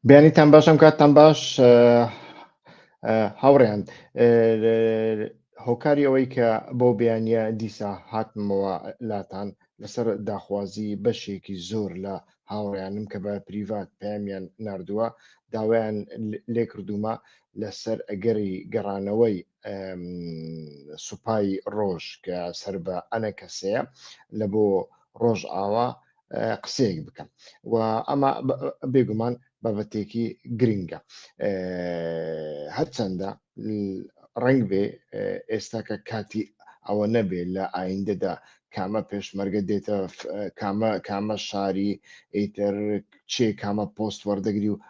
بیانیتان باشم کاتتان باش هاوڕێیان هۆکاری ئەوەی کە بۆ بەیانیە دیسا هاتمەوە لاتان لەسەر داخوازی بەشێکی زۆر لە هاوڕێیانم کە بە پریڤات پامیان نردووە داوایان لێ کردومە لەسەر ئەگەری گەڕانەوەی سوپای ڕۆژ کە سەر بە ئەنە کەسەیە لە بۆ ڕۆژ ئاوا قسەیەک بکەم و ئەمە بێگومان بابەتێکی گرنگە هەرچەندە ڕنگ بێ ئێستا کە کاتی ئەوە نەبێ لە ئایندەدا کامە پێشمەرگە دێتە کامە شاری ئیتر چێ کامە پۆست وەردەگری و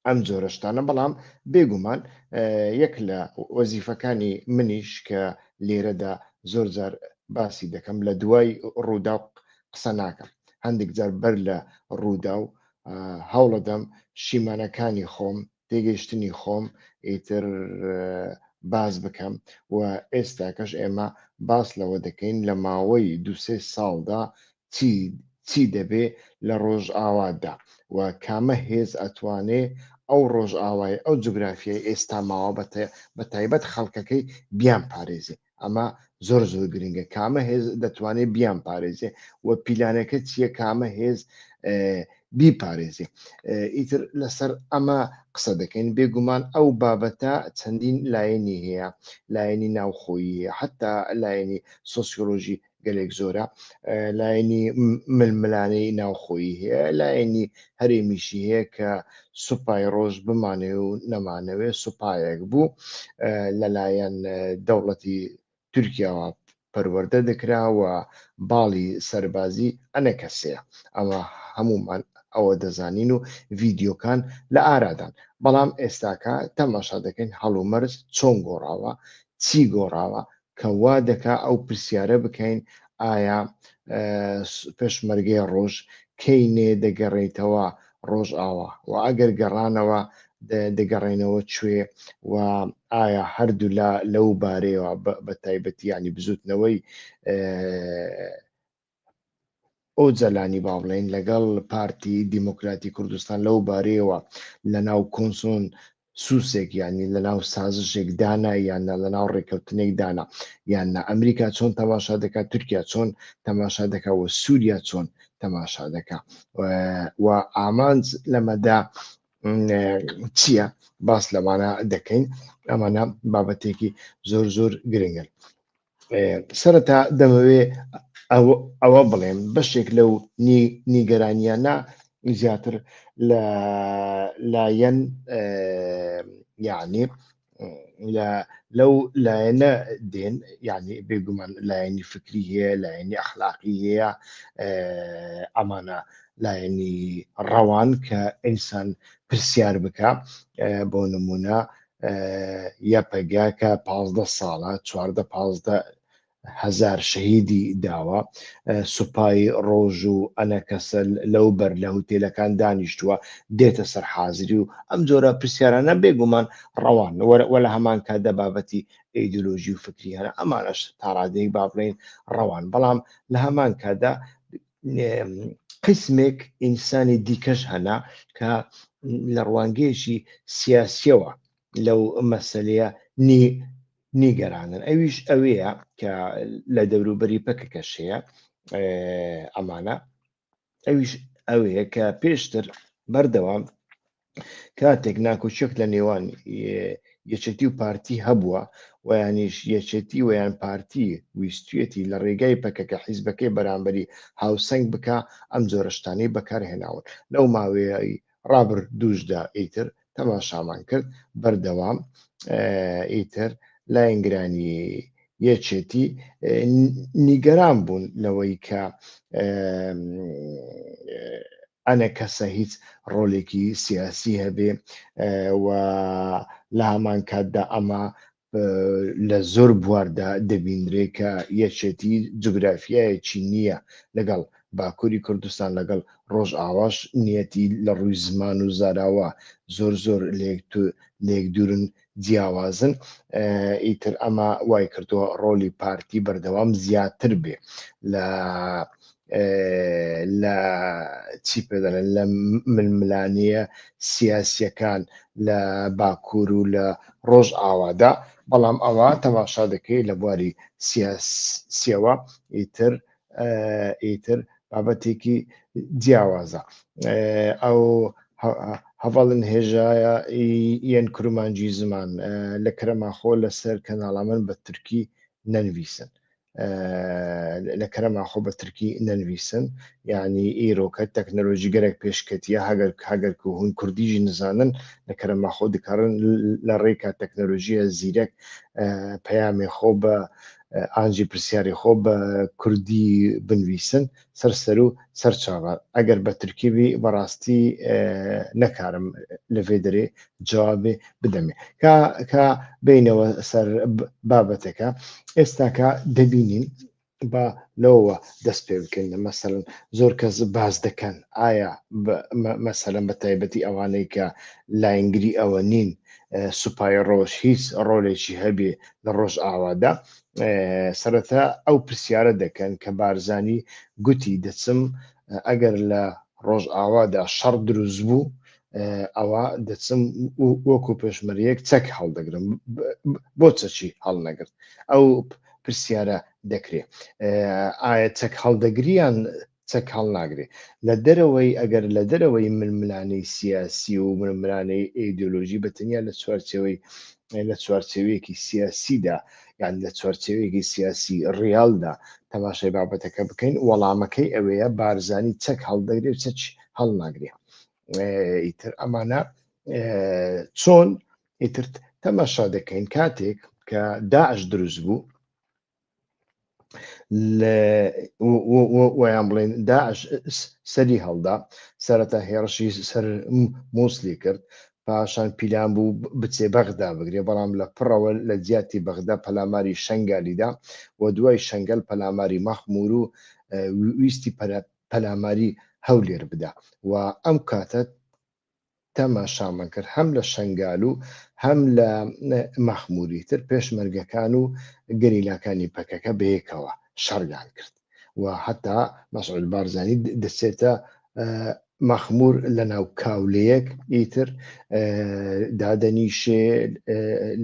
ئەم جۆرەشتانە بەڵام بێگومان یەک لە وەزیفەکانی منیش کە لێرەدا زۆر جار باسی دەکەم لە دوای ڕوودا قسە ناکەم هەندێک جار بەر لە ڕوودا و هەوڵەدەم شیمانەکانی خۆم تێگەیشتنی خۆم ئیتر باز بکەم و ئێستاکەش ئێمە باس لەوە دەکەین لە ماوەی دوسێ ساڵدا چی دەبێ لە ڕۆژ ئاوادا و کامە هێز ئەتوانێ ئەو ڕۆژ ئاوای ئەو جوگرافیای ئێستا ماوە بە تایبەت خەڵکەکەی بیان پارێزێ ئەمە زۆر گرنگە کامە هێز دەتوانێت بیان پارێزێ و پیلانەکە چییە کامە هێز بیپارێزێ ئیتر لەسەر ئەمە قسە دەکەین بێگومان ئەو بابەتە چەندین لایەنی هەیە لایەنی ناوخۆیی حتا لایەنی سۆسیۆلۆژی گەلێک زۆرە لایەنی ململانەی ناوخۆیی هەیە لایەنی هەرێمیشی هەیە کە سوپای ڕۆژ بمانێ و نەمانەوێ سوپایەک بوو لەلایەن دەوڵەتی تورکیاوە پەروەردە دەکراوە باڵی سەربازی ئەنە کەسەیە ئەمە هەمومان ئەوە دەزانین و ڤیددیۆکان لە ئارادان بەڵام ئێستاکە تەماشا دەکەین هەڵومەرز چۆن گۆڕاوە چی گۆڕاوە کە وا دەکا ئەو پرسیارە بکەین ئایا پێشمەرگەی ڕۆژ کەینێ دەگەڕێیتەوە ڕۆژ ئاوا و ئەگەر گەڕانەوە دەگەڕێنەوە کوێ و ئایا هەردوو لەو بارەیەوە بە تایبەتی ینی بزوتنەوەی ئەو جەلانی با بڵێن لەگەڵ پارتی دیموکراتی کوردستان لەو بارەیەوە لە ناو کۆنسۆن سووسێک ینی لە ناو سازشێک دانا یانە لە ناو ڕێکەوتنێک دانا یاننا ئەمریکا چۆن تەماشا دەکات تورکیا چۆن تەماشا دەکات و سووریا چۆن تەماشا دەکات و ئامانج لەمەدا چییە باس لەمانە دەکەین ئەمانە بابەتێکی زۆر گرنگن سەرەتا دەمەوێ ئەوە بڵێم بەشێک لەو نیگەرانیانە زیاتر لە لایەن یعنی لەو لایەنە دێن یعنی بێگومان لایەنی فکری هەیە لایەنی ئەخلاقی هەیە ئەمانە لایەنی ڕەوان کە ئینسان پرسیار بکە بۆ نمونە یەپەگا کە 15 ساڵە 14-15 هزار شەهیدی داوە سوپای ڕۆژ و ئەنە کەسە لەو بەر لە هوتێلەکان دانیشتووە دێتە سەر حازری و ئەم جۆرە پرسیارانە بێگومان ڕەوان وە لە هەمان کاتدا بابەتی ئیدۆلۆژی و فکری هەنە ئەمانەش تا ڕادەیەک با بڵێن ڕەوان بەڵام لە هەمان کاتدا قسمێک ئینسانی دیکەش هەنا کە لە ڕوانگەیەکی سیاسیەوە لەو مەسەلەیە نیگەرانن ئەویش ئەوەیە کە لە دەوروبەری پەکەکەشەیە ئەمانە ئەویش ئەوەیە کە پێشتر بەردەوام کاتێک ناکۆچێک لە نێوان یەکێتی و پارتی هەبووە و یانیش یەکێتی و یان پارتی ویستوێتی لە ڕێگای پەکەکە حیزبەکەی بەرامبەری هاوسەنگ بکە ئەم جۆرەشتانەی بەکارهێناون لەو ماوەیەی ڕابر دووشدا ئیتر تەماشامان کرد بەردەوام ئیتر لایەنگرانی یەکێتی نیگەران بوون لەوەی کە ئەنە کەسە هیچ ڕۆلێکی سیاسی هەبێ و لە هەمان کاتدا ئەمە لە زۆر بواردا دەبینرێ کە یەکێتی جوگرافیایەکی نییە لەگەڵ باکووری کوردستان لەگەڵ ڕۆژ ئاواش نیەتی لە ڕووی زمان و زاراوە زۆر لێک دوورن جیاوازن ئیتر ئەمە وای کردووە ڕۆلی پارتی بەردەوام زیاتر بێ لە لە چی پێدەڵێن لە ململانیە سیاسیەکان لە باکوور و لە ڕۆژئاوادا، بەڵام ئەوە تەماشا دەکەی لە بواری سیاسیەوە ئیتر بابەتێکی جیاوازە. ئەو هەڤڵن هێژایە یەن کورمانجی زمان لە کەرەماخۆ لەسەر کەناڵا من بە تورکی نەنویسن، لە کەرەماخۆ بە تورکی نەنویسن، یعنی ئیرۆکە تەکنەلۆژی گەرەک پێشکەتیە هەگەر هون کوردیژی نزانن لە کەرەماخۆ دەکارن لە ڕێکا تەکنەلۆژیە زیرەک پەیامێ خۆ بە ئانجی پرسیاری خۆ بە کوردی بنویسن سەر و سەرچاوە. ئەگەر بە تورکیبی بەڕاستی نەکارم لەوێ دەرێ جوابێ بدەمێ کە بینەوە سەر بابەتەکە ئێستاکە دەبینین بە لەوە دەست پێ بکەین. مەسەڵەن زۆر کەس باز دەکەن ئایا مەسەڵەن بە تایبەتی ئەوانەی کە لاینگری ئەوە نین سوپای ڕۆژ هیچ ڕۆلێکی هەبێ لە ڕۆژئاوادا، سەرەتا ئەو پرسیارە دەکەن کە بارزانی گوتی دەچم ئەگەر لە ڕۆژئاوادا شەڕ دروست بوو ئەوە دەچم وەکو پێشمەرەیەک چەک هەڵدەگرم، بۆ چەکی هەڵنەگرت؟ ئەو پرسیارە دەکرێت ئایا چەک هەڵدەگریان چەک هەڵناگرێ لە دەرەوەی ئەگەر لە دەرەوەی ململانەی سیاسی و ململانەی ئیدۆلۆژی بەتەنیا لە چوارچێوەیەکی سیاسیدا یان لە چوارچێوەیەکی سیاسی ڕیالدا تەماشای بابەتەکە بکەین، وەڵامەکەی ئەوەیە بارزانی چەک هەڵدەگرێت و چەک هەڵناگرێ. ئیتر ئەمانە چۆن ئیتر تەماشا دەکەین کاتێک کە داعش دروست بوو ویان بڵێن داعش سەری هەڵدا، سەرەتا هێرشی سەر مووسلی کرد، پاشان پیلان بوو بچێ بەغدا بگرێ، بەڵام لە پڕەوە لە جیاتی بەغدا پەلاماری شەنگالیدا و دوای شەنگەل پەلاماری مەخمور و ویستی پەلاماری هەولێر بدا و ئەم کاتە تەماشامان کرد هەم لە شەنگال و هەم لە مەخموری تر پێشمەرگەکان و گەریلاکانی پەکەکە بەیەکەوە شەڕیان کرد و حتا مەسعود بارزانی دەچێتە مەخمور لە ناو کاولەیەک ئیتر دادەنیشێ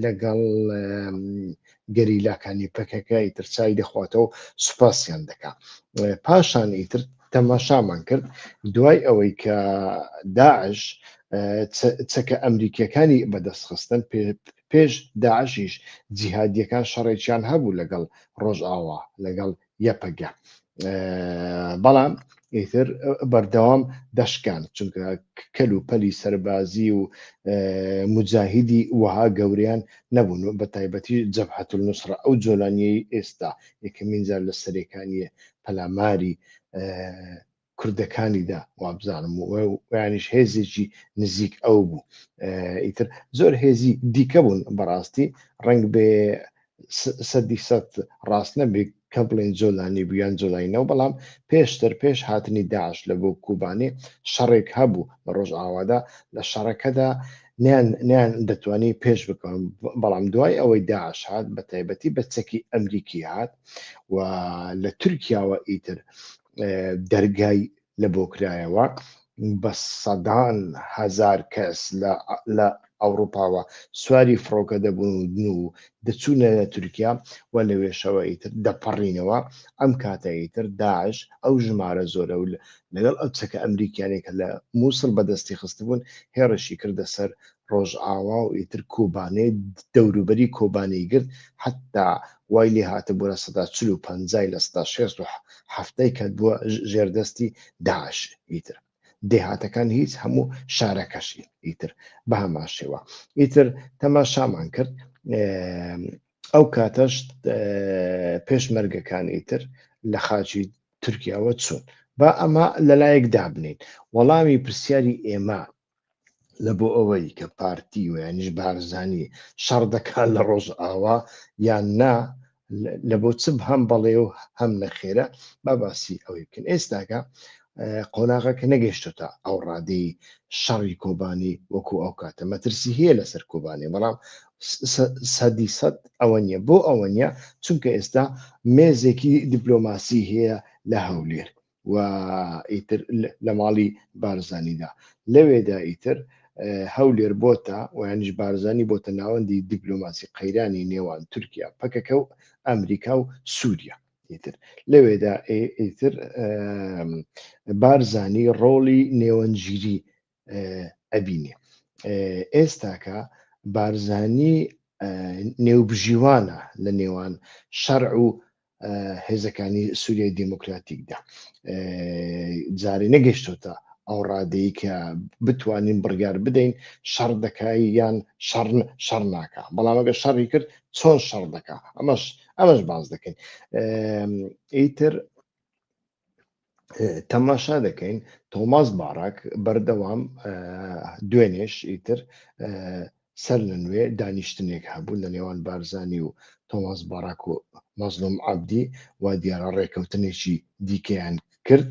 لەگەڵ گەریلاکانی پەکەکە ئیتر چای دەخواتەوە سوپاسیان دەکا. پاشان ئیتر تەماشامان کرد دوای ئەوەی کە داعش چەکە ئەمریکیەکانی بەدەستخستن، پێش داعشیش جیهادیەکان شەڕێکیان هەبوو لەگەڵ ڕۆژئاوا لەگەڵ یەپەگە، بەڵام ئیتر بەردەوام دەشکان چونکە کەل و پەلی سەربازی و مجاهیدی وەها گەوریان نەبوون، بە تایبەتی جەبهەت النوسرە ئەو جۆلانیەی ئێستا یەکەمین جار لە سەرەکانی پەلاماری کوردەکانیدا وابزانم ویانیش هێزێکی نزیک ئەو بوو. ئیتر زۆر هێزی دیکە بوون بەڕاستی ڕەنگ بێ 100% ڕاست نەبێ کە بڵێن جۆلانی بوویان جۆلاینەوە، بەڵام پێشتر پێش هاتنی داعش لە بۆ کوبانێ شەڕێک هەبوو لە ڕۆژئاوادا، لە شەڕەکەدا نیان دەتوانی پێش بکەن، بەڵام دوای ئەوەی داعش هات بە تایبەتی بە چەکی ئەمریکی هات و لە تورکیاوە ئیتر دەرگای لە بۆ کرایەوە بە سەدان هەزار کەس لە ئەوروپاوە سواری فڕۆکە دەبوون و دەچوونە تورکیا و لەوێشەوە ئیتر دەپەڕینەوە. ئەم کاتە ئیتر داعش ئەو ژمارە زۆرە و لەگەڵ ئەو چەکە ئەمریکیانێکە لە مووسڵ بەدەستی خستبوون هێڕشی کردە سەر ڕۆژئاوا و ئیتر کۆبانێ دەوروبەری کۆبانەی گرت، حتا وای لێ هاتە بۆ لە 145 لە 167 کە بووە ژێردەستی داعش. ئیتر دێهاتەکان هیچ هەموو شارەکەشی ئیتر بە هەماشێوە ئیتر تەماشامان کرد. ئەو کاتەش پێشمەرگەکان ئیتر لە خاچی تورکیاوە چوون. با ئەمە لەلایەک دابنین وەڵامی پرسیاری ئێمە لە بۆ ئەوەی کە پارتی و یانیش بارزانی شەڕ دەکات لە ڕۆژئاوا یان نا، لە بۆ چ هەم بەڵێ و هەم نەخێرە با باسی ئەوەی بکەن. ئێستاکە قۆناغەکە نەگەیشتۆتە ئەو ڕادەی شەڕی کۆبانی وەکو ئەو کاتە، مەترسی هەیە لەسەر کۆبانی، بەڵام 100% ئەوە نییە. بۆ ئەوە نییە چونکە ئێستا مێزێکی دیپلۆماسی هەیە لە هەولێر، و ئیتر لە ماڵی بارزانیدا لەوێدا ئیتر هەولێر بۆتە و یانیش بارزانی بۆتە ناوەندی دیپلۆماسی قەیرانی نێوان تورکیا پەکەکە و ئەمریکا و سووریا ئیتر لەوێدا ئیتر بارزانی ڕۆڵی نێوەنگیری ئەبینێ ئێستاکە بارزانی نێوبژیوانە لە نێوان شەرع و هێزەکانی سووریای دیموکراتیکدا جارێ نەگەیشتۆتە ئەو ڕادەیە کە بتوانین بڕیار بدەین شەڕ دەکای یان شەڕ ناکە بەڵام ئەگە شەڕی کرد چۆن شەڕ دەکا ئەمەش باز دەکەین ئیتر تەماشا دەکەین تۆماس باراک بەردەوام دوێنێش ئیتر سەر لە نوێ دانیشتنێک هەبوو لە نێوان بارزانی و تۆماس باراک و مەزلوم عەبدی و دیارە ڕێکەوتنێکی دیکەیان کرد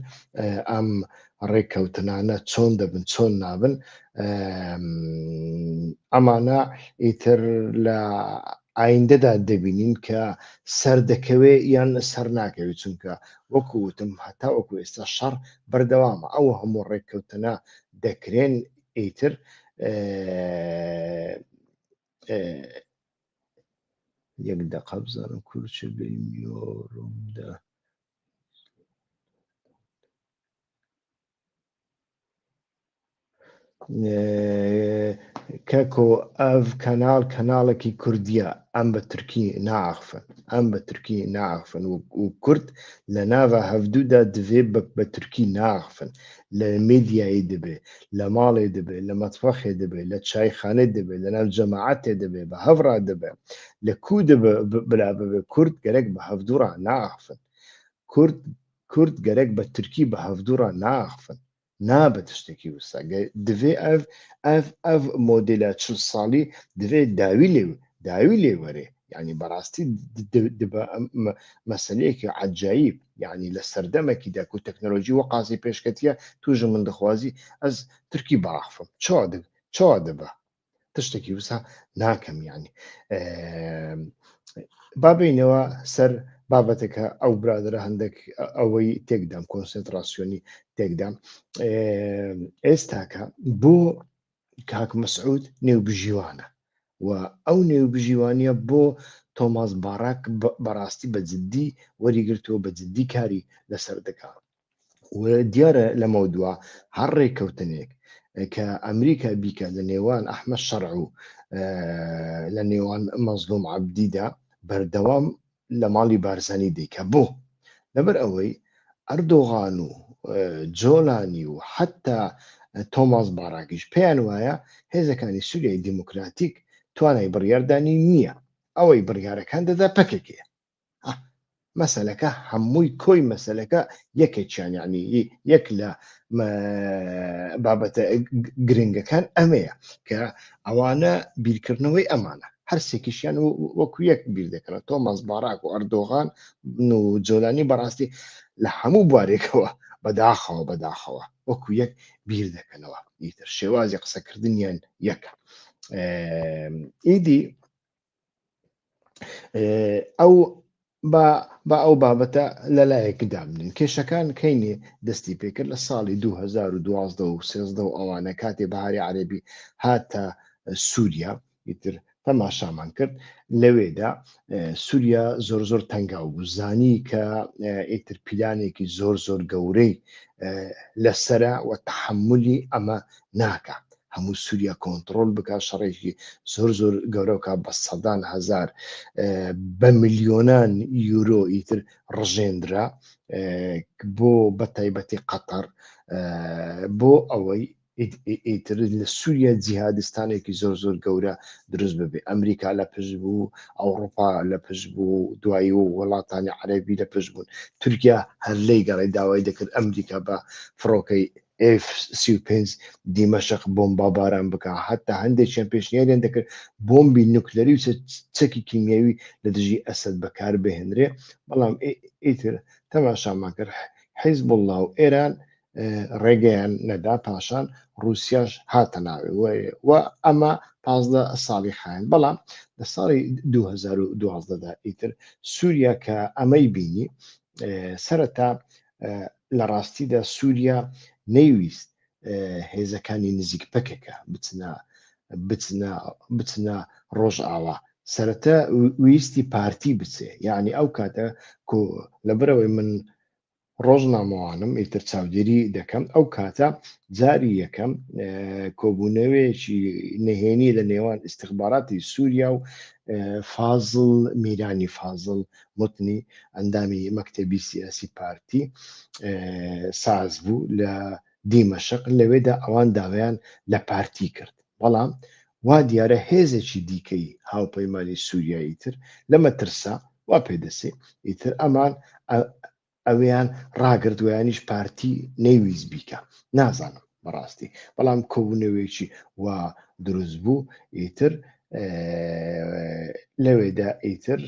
ئەم ڕێکەوتنانە چۆن دەبن چۆن نابن ئەمانە ئیتر لە ئایندەدا دەبینین کە سەردەکەوێ یان سەر ناکەوێت چونکە وەکو وتم هەتا وەکو ئێستا شەڕ بەردەوامە ئەو هەموو ڕێککەوتنە دەکرێن ئیتر یەک دەقە بزانم کورچە بێمیۆڕمدا کەکۆ ئەڤ کەناڵێکی کوردیە ئەم بە تورکی ناخفن و کورد لە ناوە هەفتوودا دەوێ بە تورکی ناخفن لە میدیایی دەبێ لە ماڵێ دەبێ لە مەتبەخێ دەبێ لە چایخانێ دەبێ لە ناو جەماعەتێ دەبێ بە هەڤڕا دەبێ لە کوو دەبێ بلا ببێ کورد گەرەک بە هەفتووڕا ناخفن کورد گەرەک بە تورکی بە هەفتووڕا ناخفن نابێت شتێکی وسا دەوێ ئەv مۆدیلە 40 ساڵی دەوێ داوی لێ وەرێ یعنی بەڕاستی مەسلەیەکی عەجایب یعنی لە سەردەمێکیدا و تەکنۆلۆژی وە قازی پێشکەتیە توژە من دەخوازی ئەس تورکی باخفم چاوا دەبە تشتێکی وسا ناکەم یعنی بابینەوە سەر بابەتەکە ئەو برادرە هەندێک ئەوەی تێکدام کۆنسنتراسیۆنی تێکدام ئێستاکە بۆ کاک مەسعود نێوبژیوانە و ئەو نێوبژیوانیە بۆ تۆماس باراک بەڕاستی بەجددی وەریگرتووە بەجددی کاری لەسەر دەکات و دیارە لەمە دووە هەر ڕێککەوتنێک کە ئەمریکا بیکە لە نێوان ئەحمەد شەرع و لە نێوان مەزلوم عەبدیدا بەردەوام لە ماڵی بارزانی دیکە بۆ لەبەر ئەوەی ئەردۆغان و جۆلانی و حتا تۆماس باراکیش پێیان وایە هێزەکانی سووریای دیموکراتیک توانای بڕیاردانی نییە ئەوەی بڕیارەکان دەدا پەکێکەیە مەسەلەکە هەمووی کۆی مەسەلەکە یەکێکیان یعنی یەک لە بابەتە گرنگەکان ئەمەیە کە ئەوانە بیرکردنەوەی ئەمانە هەرسێکیشیان وەکو یەک بیر دەکەن تۆماس باراک و ئەردۆغان و جۆلانی بەڕاستی لە هەموو بوارێکەوە بەداخەوە وەکو یەک بیر دەکەنەوە ئیتر شێوازی قسەکردنیان یەکە ئیدی ئەو بە ئەو بابەتە لەلایەکدا بنین کێشەکان کەینێ دەستی پێکرد لە ساڵی 2012 و 13 و ئەوانە کاتێ بەهاری عەرەبی هاتە سووریا ئیتر تەماشامان کرد لەوێدا سووریا زۆر تەنگاو بوو زانی کە ئیتر پیلانێکی زۆر گەورەی لەسرە و تەحملی ئەمە ناکە هەموو سووریا کۆنتڕۆل بکات شەڕێکی زۆر گەورەکە بە سەدان هەزار بە میلیۆنان یورۆ ئیتر ڕژێندرا بۆ بەتایبەتی قەتەر بۆ ئەوەی ئیتر لە سووریا جیهادستانێکی زۆر گەورە دروست ببێ ئەمریکا لە پشت بوو ئەوروپا لە پشت بوو دوایی و وڵاتانی عەرەبی لە پشت بوون تورکیا هەر لەی گەڕێ داوای دەکرد ئەمریکا بە فڕۆکەی F-35 دیمەشق بۆمبا باران بکە حتا هەندێکیان پێشنیاریان دەکرد بۆمبی نوکلەری و چەکی کیمیاوی لە دژی ئەسەد بەکار بهێنرێ بەڵام ئیتر تەماشامان کرد حیزبوڵڵا و ئێران ڕێگەیان نەدا پاشان رووسیاش هاتە ناوێ و ئەمە 15 ساڵی خایەن بەڵام لە ساڵی 2012دا ئیتر سووریا کە ئەمەی بینی سەرەتا لە ڕاستیدا سووریا نەیویست هێزەکانی نزیک پەکێکە بچنە ڕۆژئاوا سەرەتا ویستی پارتی بچێ یعنی ئەو کاتە لەبەرەوەی من ڕۆژنامەوانم ئیتر چاودێری دەکەم ئەو کاتە جاری یەکەم کۆبوونەوەیەکی نهێنی لە نێوان استخباراتی سووریا و فازڵ میرانی فازڵ متنی ئەندامی مەکتەبی سیاسی پارتی ساز بوو لە دیمەشق لەوێدا ئەوان داوایان لە پارتی کرد بەڵام وا دیارە هێزێکی دیکەی هاوپەیمانی سووریایی تر لەمە ترسا وا پێدەسێ ئیتر ئەمان ئەویان ڕاگردویانیش پارتی نەیویست بیکە نازانم بەڕاستی بەڵام کۆبوونەوەیەکی وا دروست بوو ئیتر لەوێدا ئیتر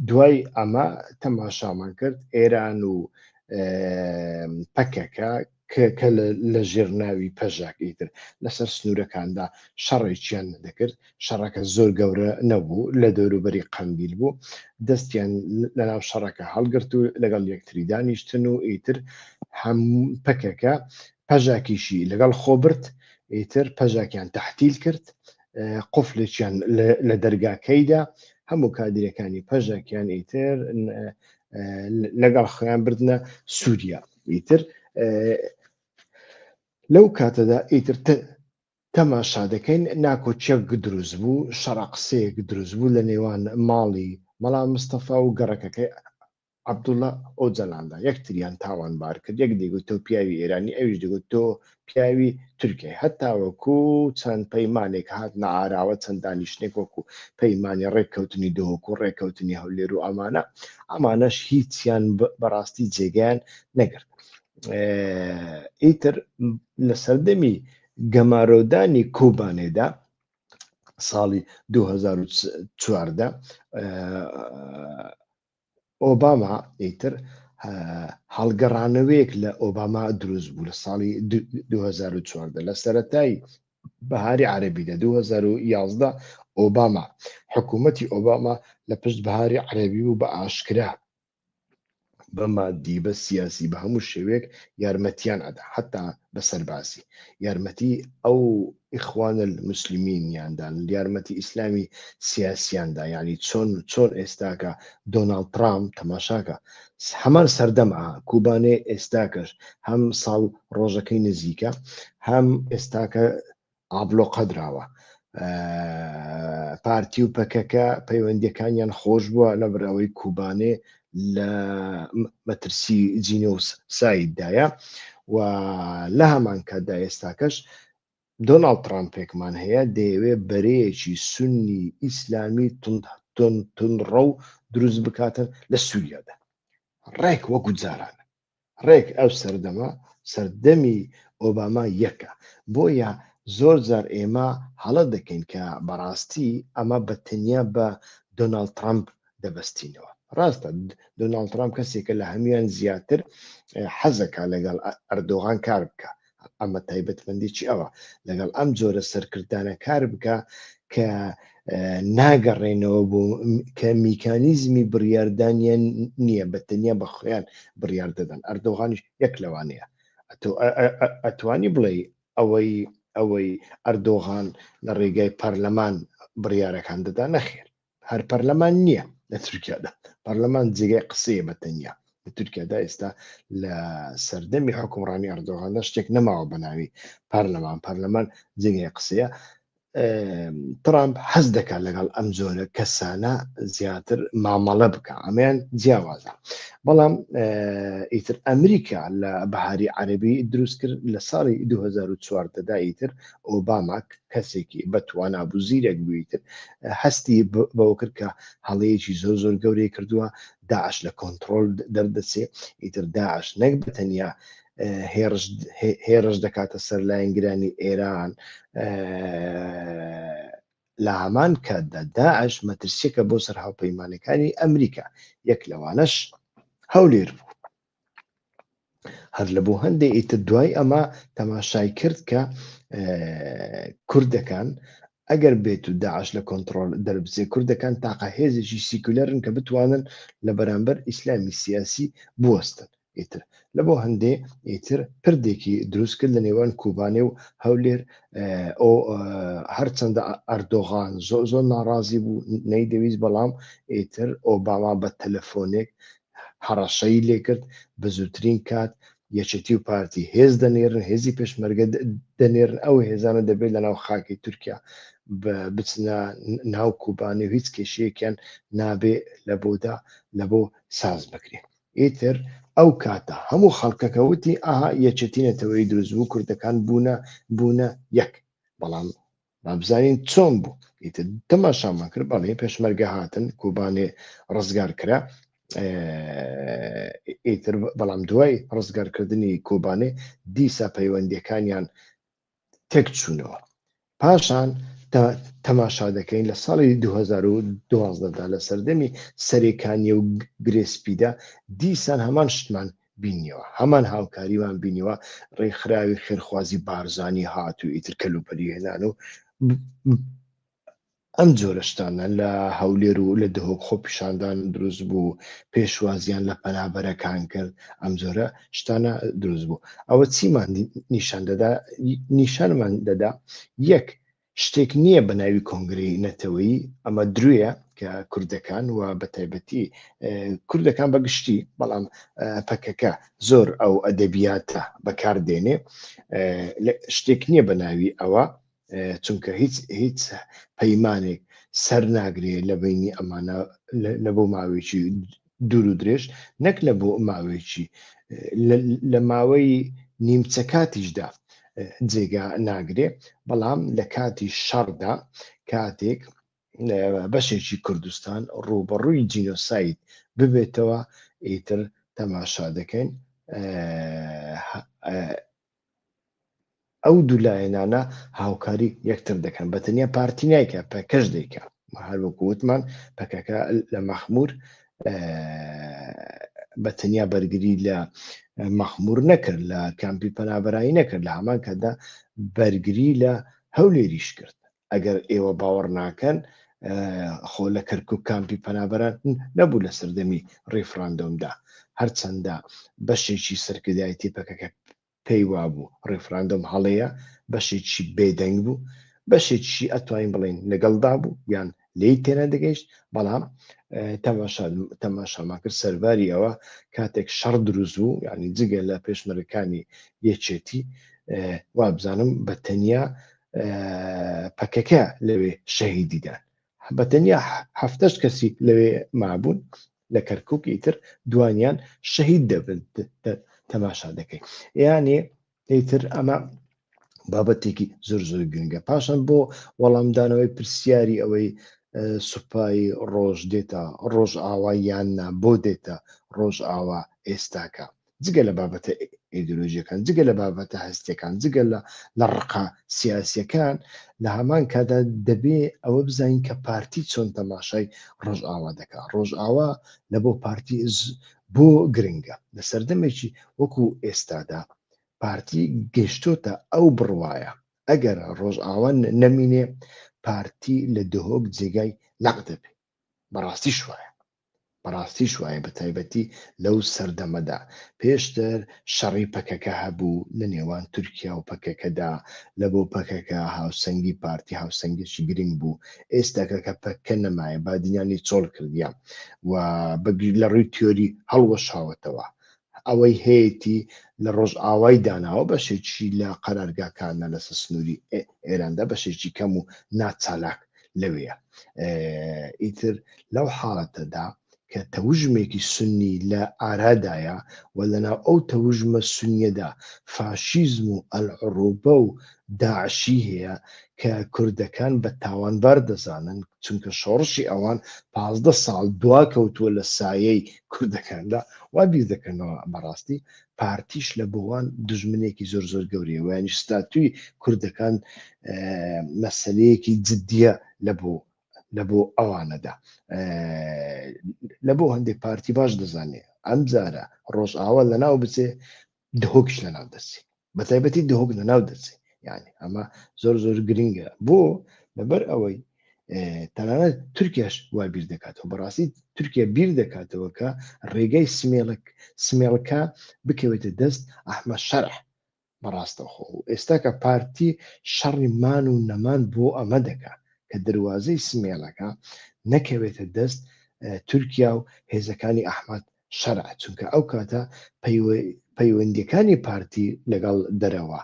دوای ئەمە تەماشامان کرد ئێران و پەکەکە کە لە ژێرناوی پەژاک ئیتر لەسەر سنوورەکاندا شەڕێکیان دەکرد شەڕەکە زۆر گەورە نەبوو لە دەوروبەری قەندیل بوو دەستیان لەناو شەڕەکە هەڵگرت و لەگەڵ یەکتری دانیشتن و ئیتر هەموو پەکەکە پەژاکیشی لەگەڵ خۆبرد ئیتر پەژاکیان تەحتیل کرد قفلێکیان لە دەرگاکەیدا هەموو کادرەکانی پەژاکیان ئیتر لەگەڵ خۆیان بردنە سووریا ئیتر لەو کاتەدا ئیتر تەماشا دەکەین ناکۆچیەک دروست بوو شەڕە قسەیەک دروست بوو لە نێوان ماڵی مەڵام مستەفا و گەڕەکەکەی عەبدوڵڵا ئۆجەلاندا یەکتریان تاوانبار کرد یەک دەیگوت تۆ پیاوی ئێرانی ئەویش دەگوت تۆ پیاوی تورکیای هەتاوەکو چەند پەیمانێک هات نەئاراوە چەند دانیشتێک وەکو پەیمانی ڕێککەوتنی دۆهۆک و ڕێککەوتنی هەولێر و ئەمانەش هیچیان بەڕاستی جێگیان نەگرت ئیتر لە سەردەمی گەمارۆدانی کوبانێدا ساڵی 2014 ئۆباما ئیتر هەڵگەڕانەوەیەک لە ئۆباما دروست بوو لە ساڵی 2014 لە سەرەتای بەهاری عەرەبیدا 2011 ئۆباما حکوومەتی ئۆباما لە پشت بەهاری عەرەبی و بە ئاشکرا بە مادی بە سیاسی بە هەموو شێوەیەک یارمەتیان ئەدا حتا بە سەرباسی یارمەتی ئەو ئیخوانە الموسلیمینیاندا یارمەتی ئیسلامی سیاسیاندا ینی چۆن ئێستاکە دۆناڵد ترامپ تەماشاکە هەمان سەردەما کوبانێ ئێستاکەش هەم ساڵ ڕۆژەکەی نزیکە هەم ئێستاکە ئابلۆ قەدراوە پارتی و پەکەکە پەیوەندیەکانیان خۆش بووە لەبەرەوەی کوبانێ لە مەترسی جینۆسایددایە و لە هەمان کاتدا ئێستاکەش دۆناڵد ترامپێکمان هەیە دەیەوێت بەرەیەکی سونی ئیسلامی تونڕە و دروست بکاتن لە سووریادا ڕێک وەکو جارانە ڕێک ئەو سەردەمی ئۆباما یەکە بۆیە زۆر جار ئێمە هەڵە دەکەین کە بەڕاستی ئەمە بەتەنیا بە دۆناڵد ترامپ دەبەستینەوە ڕاستە دۆناڵد ترامپ کەسێکە لە هەمویان زیاتر حەزەکە لەگەڵ ئەردۆغان کار بکە ئەمە تایبەتمەندێکی ئەوە لەگەڵ ئەم جۆرە سەرکردانە کار بکە کە ناگەڕێنەوە بۆ کە میکانیزمی بڕیاردانیان نییە بەتەنیا بە خۆیان بڕیار دەدەن ئەردۆغانیش یەک لەوانەیە ئەتوانی بڵێ ئەوەی ئەردۆغان لە ڕێگای پەرلەمان بڕیارەکان دەدا نەخێر هەر پەرلەمان نییە لە تورکیادا پەرلەمان جێگای قسەیە بەتەنیا لە تورکیادا ئێستا لە سەردەمی حکومڕانی ئەردۆغاندا شتێک نەماوە بە ناوی پەرلەمان جێگای قسەیە ترامپ حەز دەکات لەگەڵ ئەم زۆرە کەسانە زیاتر مامەڵە بکە ئەمەیان جیاوازە بەڵام ئیتر ئەمریکا لە بەهاری عەرەبی دروست کرد لە ساڵی 2014دا ئیتر ئۆباما کەسێکی بەتوانابوو زیرێک بوویتر هەستی بەوە کرد کە هەڵەیەکی زۆر گەورەی کردووە داعش لە کۆنتڕۆل دەردەچێ ئیتر داعش نەک بەتەنیا هێرش دەکاتە سەر لایەنگرانی ئێران لە هەمان کاتدا داعش مەترسیەکە بۆ سەر هاوپەیمانەکانی ئەمریکا یەک لەوانەش هەولێر بوو هەر لە بۆ هەندێک ئیتر دوای ئەمە تەماشای کرد کە کوردەکان ئەگەر بێت و داعش لە کۆنتڕۆل دەربچێ کوردەکان تاقە هێزێکی سیکولەرن کە بتوانن لە بەرامبەر ئیسلامی سیاسی بوەستن ئیتر لە بۆ هەندێ ئیتر پردێکی دروست کرد لە نێوان کوبانێ و هەولێر ئەو هەرچەندە ئەردۆغان زۆر ناڕازی بوو نەیدەویست بەڵام ئیتر ئۆباما بە تەلەفۆنێک هەڕەشەی لێ کرد بە زووترین کات یەکێتی و پارتی هێز دەنێرن هێزی پێشمەرگە دەنێرن ئەو هێزانە دەبێت لە ناو خاکی تورکیا بچنە ناو کوبانێ و هیچ کێشەیەکیان نابێ لە بۆدا لە بۆ ساز بکرێن ئیتر ئەو کاتە هەموو خەڵکەکەوتی ئاها یەکێتی نەتەوەی دروست بوو کوردەکان بوونە یەک بەڵام بابزانین چۆن بوو ئیتر تەماشامان کرد بەڵێ پێشمەرگە هاتن کوبانێ ڕزگار کرا ئیتر بەڵام دوای ڕزگارکردنی کۆبانێ دیسا پەیوەندیەکانیان تێک چوونەوە پاشان تەماشا دەکەین لە ساڵی 2012دا لە سەردەمی سەرێکانی و گرێسپیدا دیسان هەمان شتمان بینیەوە هەمان هاوکاریوان بینیوە ڕێکخراوی خێرخوازی بارزانی هات و ئیتر کەلوپەلی هێنان و ئەم جۆرە شتانە لە هەولێر و لە دهۆک خۆ پیشاندان دروست بوو پێشوازیان لە پەنابەرەکان کرد ئەم جۆرە شتانە دروست بوو ئەوە چیمان نیشانمان دەدا یەک شتێک نییە بە ناوی کۆنگرەی نەتەوەیی ئەمە درویە کە کوردەکان و بە تایبەتی کوردەکان بەگشتی بەڵام پەکەکە زۆر ئەو ئەدەبیاتە بەکاردێنێ شتێک نییە بە ناوی ئەوە چونکە هیچ پەیمانێک سەر ناگرێت لە بینی ئەمانە لە بۆ ماوەیەکی دوور و درێژ نەک لە بۆ ماوەیەکی لە ماوەی نیمچە کاتیشدا جێگا ناگرێ بەڵام لە کاتی شەڕدا کاتێک بەشێکی کوردستان ڕوبەڕووی جینۆساید ببێتەوە ئیتر تەماشا دەکەین ئەو دوولایەنانە هاوکاری یەکتر دەکەن بەتەنیا پارتی نایکە پەکەش دەیکە هەروەکو وتمان پەکەکە لە مەخموور بەتەنیا بەرگری لە مەخموور نەکرد لە کامپی پەنابەرایی نەکرد لە هەمان کەدا بەرگری لە هەولێریش کرد ئەگەر ئێوە باوەڕ ناکەن خۆ لە کەرکووک کامپی پەنابەران نەبوو لە سەردەمی ڕێفراندۆمدا هەرچەندە بەشێکی سەرکردایەتی پەکەکە پێی وابوو ڕێفراندۆم هەڵەیە بەشێکی بێدەنگ بوو بەشێکی ئەتوانین بڵێن لەگەڵدا بوو یان لێی تێنە دەگەیشت بەڵام تەماشامان کرد سەرباری ئەوە کاتێک شەڕ دروست بوو یعنی جگە لە پێشمەرگەکانی یەکێتی وابزانم بەتەنیا پەکەکە لەوێ شەهیدیدان بەتەنیا هەفتەش کەسی لەوێ مابوون لە کەرکووک ئیتر دوانیان شەهید دەبن تەماشا دەکەین یانێ ئیتر ئەمە بابەتێکی زۆر گرنگە پاشان بۆ وەڵامدانەوەی پرسیاری ئەوەی سوپای ڕۆژ دێتە ڕۆژ ئاوا یاننا بۆ دێتە ڕۆژ ئاوا ئێستاکە جگە لە بابەتە ئیدۆلۆژیەکان جگە لە بابەتە هەستیەکان جگە لە ڕقا سیاسیەکان لە هەمان کادا دەبێ ئەوە بزانین کە پارتی چۆن تەماشای ڕۆژ ئاوا دەکات ڕۆژ ئاوا لە بۆ پارتی بۆ گرنگە لە سەردەمێکی وەکو ئێستادا پارتی گەشتۆتە ئەو بڕوایە ئەگەر ڕۆژ ئاوا نەمینێ پارتی لە دهۆک جێگای لەق دەبێت بەڕاستی شوایە بە تایبەتی لەو سەردەمەدا پێشتر شەڕی پەکەکە هەبوو لە نێوان تورکیا و پەکەکەدا لە بۆ پەکەکە هاوسەنگی پارتی هاوسەنگێکی گرنگ بوو ئێستاکە کە پەکە نەمایە با دنیانی چۆڵ کردیان و لە ڕووی تیۆری هەڵوەشاوەتەوە ئەوەی هەیەی لە ڕۆژ ئاوای داناوە بەشێکی لە قەرارگاکانە لە سنووری ئێراندا بەشێکی کەم و ناچالاک لەوەیە ئیتر لەو حاڵەتەدا کە تەوژمێکی سنی لە ئارادایە و لەناو ئەو تەوژمە سنیەدا فاشیزم و ئەلعروبە و داعشی هەیە کە کوردەکان بە تاوانبار دەزانن چونکە شۆڕشی ئەوان 15 ساڵ دواکەوتووە لە سایەی کوردەکاندا وا بیر دەکەنەوە بەڕاستی پارتیش لە بۆوان دژمنێکی زۆر گەورەیە ویانی ستاتوی کوردەکان مەسەلەیەکی جددیە لە بۆ ئەوانەدا لە بۆ هەندێک پارتی باش دەزانێ ئەم جارە ڕۆژ ئاوا لەناو بچێ دهۆکش لەناو دەچێ بە تایبەتی دهۆک لەناو دەچێ یعنی ئەمە زۆر گرنگە بۆ لەبەر ئەوەی تەنانەت تورکیاش وای بیر دەکاتەوە بەڕاستی تورکیا بیر دەکاتەوە کە ڕێگەی سمێڵەکە بکەوێتە دەست ئەحمەد شەرع بەڕاستەوخۆ ئێستا کە پارتی شەڕی مان و نەمان بۆ ئەمە دەکا کە دروازەی سمێڵەکە نەکەوێتە دەست تورکیا و هێزەکانی ئەحمەد شەرع چونکە ئەو کاتە پەیوەندیەکانی پارتی لەگەڵ دەرەوە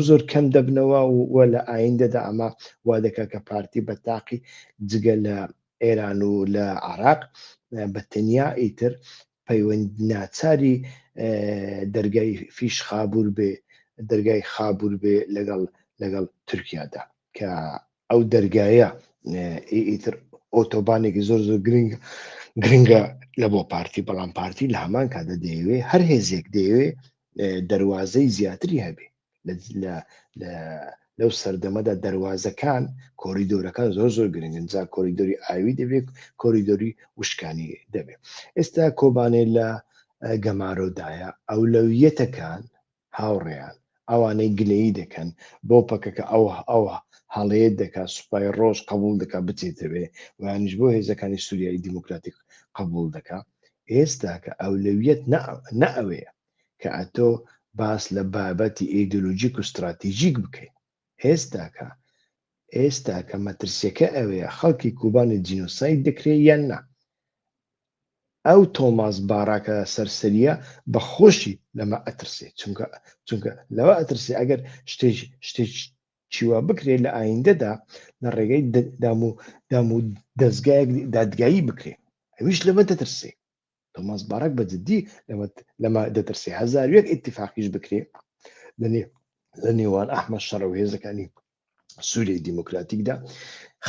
زۆر کەم دەبنەوە و لە ئایندەدا ئەمە وا دەکا کە پارتی بە تاقی جگە لە ئێران و لە عراق بە تەنیا ئیتر پەیوەند ناچاری دەرگای فیش خابور بێ دەرگای خابور بێ لەگەڵ تورکیادا کە ئەو دەرگایە ئیتر ئۆتۆبانێکی زۆر گرنگە لە بۆ پارتی بەڵام پارتی لە هەمان کاتە دەیەوێ هەر هێزێک دەیەوێ دەواازەی زیاتری هەبێ لەو سەردەمەدا دەواازەکان کۆریدۆرەکان زۆر گرنگن جا کۆریدۆری ئاوی دەبێت کۆریدۆری وشکانی دەبێت ئێستا کۆبانێ لە گەمارۆدایە ئەولەویەتەکان هاوڕێیان ئەوانەی گلەیی دەکەن بۆ پەکەکە ئەو هەڵەیە دەکات سوپای ڕۆژ قبول دەکات بچێتەوێ وانیش بۆ هێزەکانی سووریایی دیموکراتیک قبول دەکات ئێستا کە ئەولەویەت نەئەوەیە کە ئەتۆ باس لە بابەتی ئیدۆلۆژیک و استراتیژیک بکەیت ئێستا کە مەترسیەکە ئەوەیە خەڵکی کوبانی جینۆساید دەکرێت یان نا ئەو تۆماس باراکە سەرسەریە بەخۆشی لەمە ئەترسێت چونکە لەوە ئەترسێ ئەگەر شتێک چیوا بکرێت لە ئایندەدا لە ڕێگەی دام و دەستگایەک دادگایی بکرێت ئەویش لەمە دەترسێ تۆماس باراک بەجددی لەمە دەترسێ هەزار یەک ئیتیفاقیش بکرێت لە نێوان ئەحمەد شەرع و هێزەکانی سووریای دیموکراتیکدا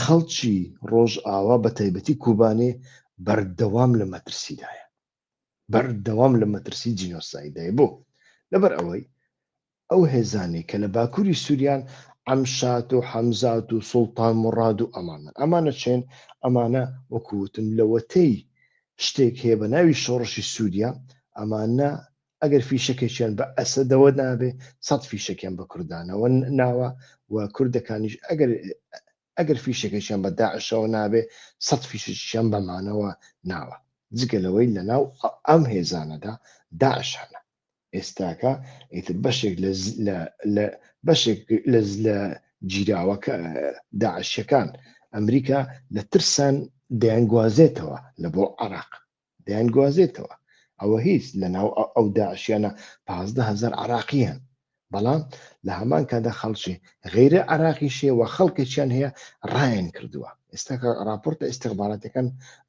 خەڵکی ڕۆژ ئاوا بە تایبەتی کوبانێ بەردەوام لە مەترسیدایە بەردەوام لە مەترسی جینۆسایدایە بۆ لەبەر ئەوەی ئەو هێزانی کە لە باکووری سووریان ئەمشات و حەمزات و سوڵتان موڕاد و ئەمانە چێن ئەمانە وەکوتم لەوەتەی شتێک هەیە بە ناوی شۆڕشی سووریا ئەمانە ئەگەر فیشەکەیان بە ئەسەدەوە نابێ 100 فیشەکیان بە کوردانەوە ناوە و کوردەکانیش ئەگەر فیشەکەیان بە داعشەوە نابێ 100 فیشیان بەمانەوە ناوە جگە لەوەی لە ناو ئەم هێزانەدا داعشانە ئێستاکە ئیتر بەشێک لە جیراوەکە داعشەکان ئەمریکا لە ترسان دەیانگوازێتەوە لە بۆ عراق دەیانگوازێتەوە ئەوە هیچ لە ناو ئەو داعشیانە 15,000 عراقیان بەڵام لە هەمان کادا خەڵکی غەیرە عراقیشێ و خەڵکێکیان هەیە ڕایان کردووە ئێستاکە راپۆرتە ئیستیخباراتەکان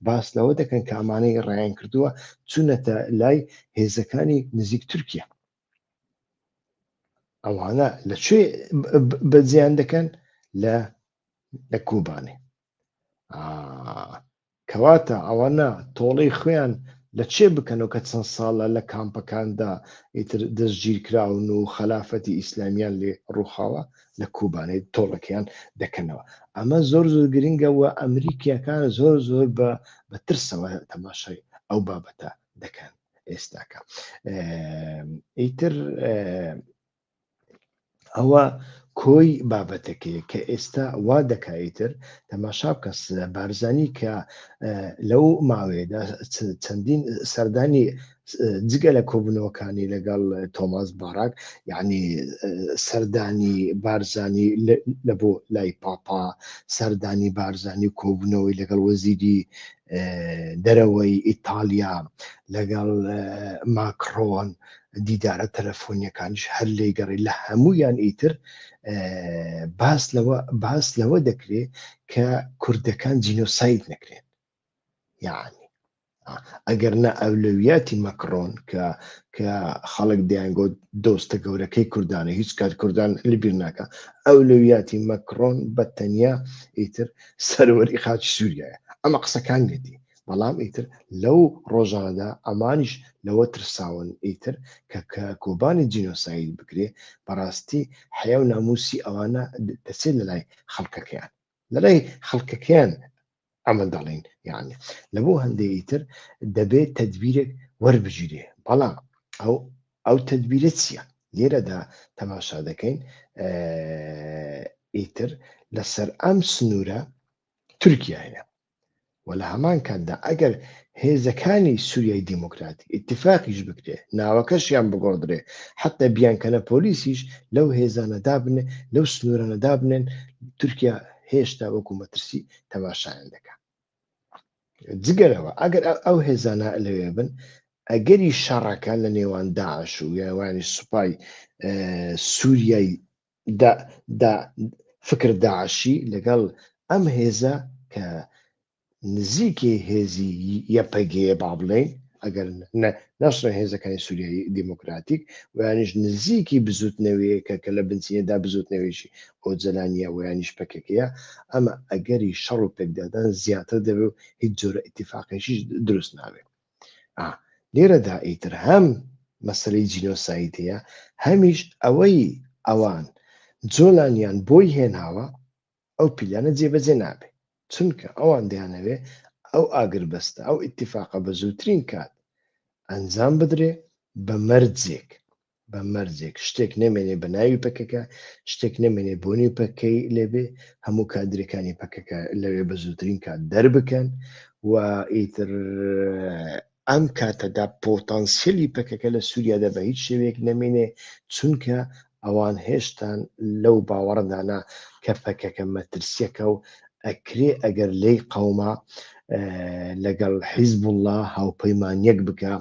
باس لەوە دەکەن کە ئەمانەی ڕایان کردووە چوونەتە لای هێزەکانی نزیک تورکیا ئەوانە لەکوێ بەجیان دەکەن لە کوبانێ کەواتە ئەوانە تۆڵەی خۆیان لە چێ بکەنەوە کە چەند ساڵە لە کامپەکاندا ئیتر دەستگیرکراون و خەلافەتی ئیسلامیان لێ ڕووخاوە لە کوبانەی تۆڵەکەیان دەکەنەوە ئەمە زۆر گرنگەوە ئەمریکیەکان زۆر بە ترسەوە تەماشای ئەو بابەتە دەکەن ئێستاکە ئیتر ئەوە کۆی بابەتەکەیە کە ئێستا وا دەکایتر تەماشا بکە بارزانی کە لەو ماوەیەدا چەندین سەردانی جگە لە کۆبوونەوەکانی لەگەڵ تۆماس باراک یعنی سەردانی بارزانی لە بۆ لای پاپا سەردانی بارزانی کۆبوونەوەی لەگەڵ وەزیری دەرەوەی ئیتالیا لەگەڵ ماکرۆن دیدارە تەلەفۆنیەکانیش هەر لێگەڕی لە هەمویان ئیتر باس لەوە دەکرێت کە کوردەکان جینۆساید نەکرێن یعنی ئەگەر نە ئەولەویاتی مەکرۆن کە خەڵک دەیانگۆ دۆستە گەورەکەی کوردانە هیچ کات کوردان لەبیر ناکە ئەولەویاتی مەکرۆن بە تەنیا ئیتر سەروەری خاچی سووریایە ئەمە قسەکان گەتی بەڵام ئیتر لەو ڕۆژانەدا ئەمانیش لەوە ترساون ئیتر کە کۆبانی جینۆساید بکرێ بەڕاستی حیا و ناموسی ئەوانە دەچێت لەلای خەڵکەکەیان لەلای خەڵکەکەیان ئەمە دەڵێن یعنی لە بۆ هەندێکی تر دەبێت تەدبیرێک وەربگیرێ بەڵام ئەو تەدبیرە چییە لێرەدا تەماشا دەکەین ئیتر لەسەر ئەم سنوورە تورکیا هەیە و لە هەمان کاتدا ئەگەر هێزەکانی سووریای دیموکراتی ئیتفاقیش بکرێ ناوەکەشیان بگۆڕدرێ حتا بیانکەنە پۆلیسیش لەو هێزانەدا بنێ لەو سنوورانەدا بنێن تورکیا هێشتا وەکو مەترسی تەماشایان دەکات جگەرەوە ئەگەر ئەو هێزانە لەوێ بن ئەگەری شەڕەکە لە نێوان داعش و یاوانی سوپای سووریای فکر داعشی لەگەڵ ئەم هێزە کە نزیکی هێزی یەپەگەیە با بڵێن ئەگەر نەشرە هێزەکانی سووریایی دیموکراتیک ویانیش نزیکی بزوتنەوەیەکە کە لە بنچینەدا بزوتنەوەیشی ئۆجلانیە ویانیش پەکەکەیە ئەمە ئەگەری شەڕ و پێکدادان زیاتر دەبێت و هیچ جۆرە ئیتیفاقیشیش دروست ناوێت لێرەدا ئیتر هەم مەسلەی جینۆسایدەیە هەمیش ئەوەی ئەوان جۆلانیان بۆی هێناوە ئەو پیلانە جێبەجێ نابێت چونکە ئەوان دەیانەوێ ئەو ئاگربەستە ئەو ئیتیفاقە بە زووترین کات ئەنجام بدرێ بە مەرجێک شتێک نەمێنێ بە ناوی پەکەکە شتێک نەمێنێ بۆنی پەکەی لێبێ هەموو کادرەکانی پەکەکە لەوێ بە زووترین کات دەربکەن و ئیتر ئەم کاتەدا پۆتانسیلی پەکەکە لە سووریادا بە هیچ شێوەیەک نەمێنێ چونکە ئەوان هێشتان لەو باوەڕدانا کە پەکەکە مەترسیەکە و ئەکرێ ئەگەر لی قەوما لەگەڵ حیزب الله هاوپەیمانیەک بکە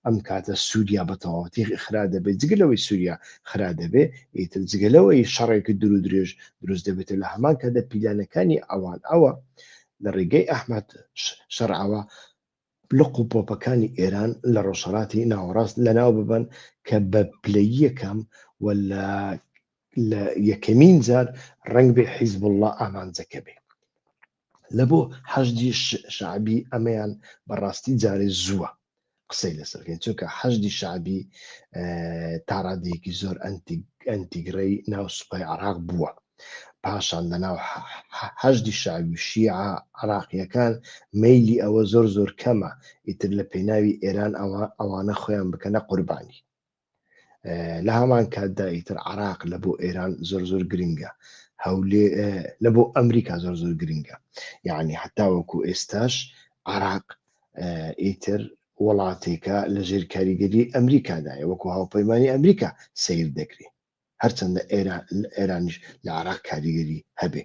ئەم کاتە سووریا بە تەواوەتی خرا دەبێت جگەلەوەی سووریا خرا دەبێت ئیتر جگەلەوەی شەڕێکی دوور و درێژ دروست دەبێت لە هەمان کاتە پیلانەکانی ئەوان ئەوە لە ڕێگەی ئەحمەد شەرعەوە لق و پۆپەکانی ئێران لە ڕۆژهەڵاتی ناوەڕاست لەناو ببن کە بە پلەی یەکەم و لە یەکەمین جار ڕەنگ بێ حیزب الله ئامانجەکە بێ لە بۆ حەشدی شعبی ئەمەیان بەڕاستی جارێ زووە قسەی لەسەرکەین چونکە حەشدی شعبی تاڕادەیەکی زۆر ئەنتیگرەی ناو سوپای عراق بووە پاشان لەناو حەشدی شعبی شیعە عراقیەکان مەیلی ئەوە زۆر کەمە ئیتر لە پێناوی ئێران ئەوانە خۆیان بکەنە قوربانی لە هەمان کاتدا ئیتر عراق لە بۆ ئێران زۆر گرنگە هەولێ لە بۆ ئەمریکا زۆر گرنگە یعنی هەتا وەکو ئێستاش عراق ئیتر وڵاتێکە لە ژێر کاریگەری ئەمریکادایە وەکو هاوپەیمانی ئەمریکا سیر دەکرێت هەرچەندە ئێرانیش لە عراق کاریگەری هەبێ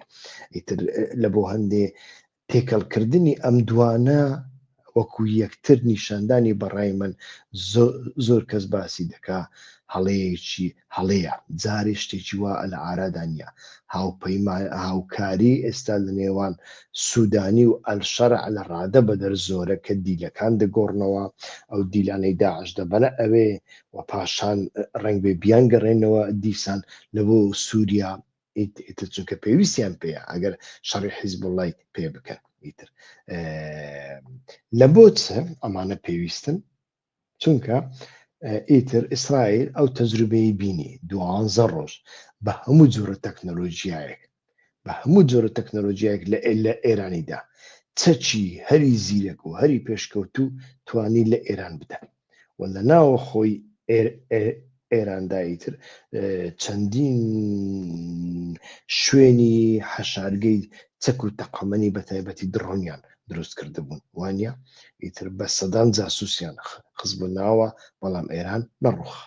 ئیتر لە بۆ هەندێ تێکەڵکردنی ئەم دوانە وەکو یەکتر نیشاندانی بەڕای من زۆر کەس باسی دەکا هەڵەیە جارێ شتێکی وا لە ئارادانیا هاوکاری ئێستا لە نێوان سوودانی و ئەلشەرع لە ڕادە بەدەر زۆرە کە دیلەکان دەگۆڕنەوە ئەو دیلانەی داعش دەبەنە ئەوێ و پاشان ڕنگ بێ بیان گەڕێنەوە دیسان لە بۆ سووریا ئیتر چونکە پێویستیان پێەیە ئەگەر شەڕی حیزب الله پێ بکەن ئیتر لە بۆ چە ئەمانە پێویستن چونکە ئیتر ئیسرائیل ئەو تەجروبەی بینی 12 ڕۆژ بە هەموو جۆرە تەکنۆلۆژیایەک لە ئێرانیدا چەچی هەری زیرەک و هەری پێشکەوتو توانی لە ئێران بدەن و لە ناوە خۆی ئێراندا ئیتر چەندین شوێنی حەشارگەی چەک و تەقەمەنی بە تایبەتی درۆنیان دروست کرده بوون وانە ئیتر بە سەدان جاسووسیان خزبووناوە بەڵام ئێران نەڕوخە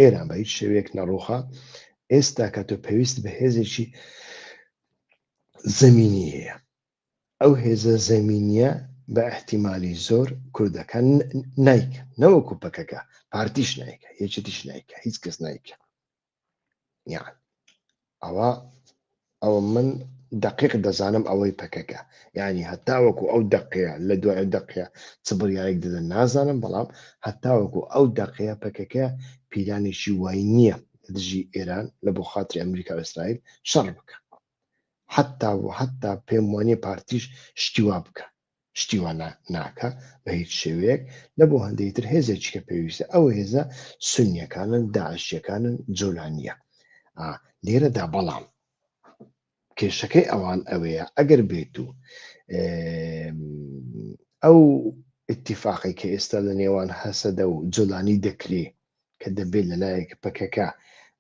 ئێران بە هیچ شێوەیەک نەڕوخە ئێستا کە تۆ پێویست بە هێزێکی زەمینی هەیە ئەو هێزە زەمینیە بە احتیمالی زۆر کوردەکان نایکە نەوەکو پەکەکە پارتیش نایکە یەکێتیش نایکە هیچ کەس نایکە یان ئەوە من دقیق دەزانم ئەوەی پەکەکە یعنی هەتاوەکو ئەو دقەیە لە دوای دقەیە چ بڕیارێک دەدەن نازانم بەڵام هەتاوەکو ئەو دقەیە پەکەکە پیلانێکی وای نییە لە دژی ئێران لە بۆ خاتری ئەمریکا و ئیسرائیل شەڕ بکە حتا پێم وانێ پارتیش شتیوا بکە شتیوا ناکە بە هیچ شێوەیەک لە بۆ هەندێک تر هێزێکی کە پێویستە ئەو هێزە سونیەکانن داعشیەکانن جۆلانیە لێرەدا بەڵام کێشەکەی ئەوان ئەوەیە ئەگەر بێت و ئەو ئیتیفاقی کە ئێستا لە نێوان هەسەدە و جۆلانی دەکرێت کە دەبێت لەلایەک پەکەکە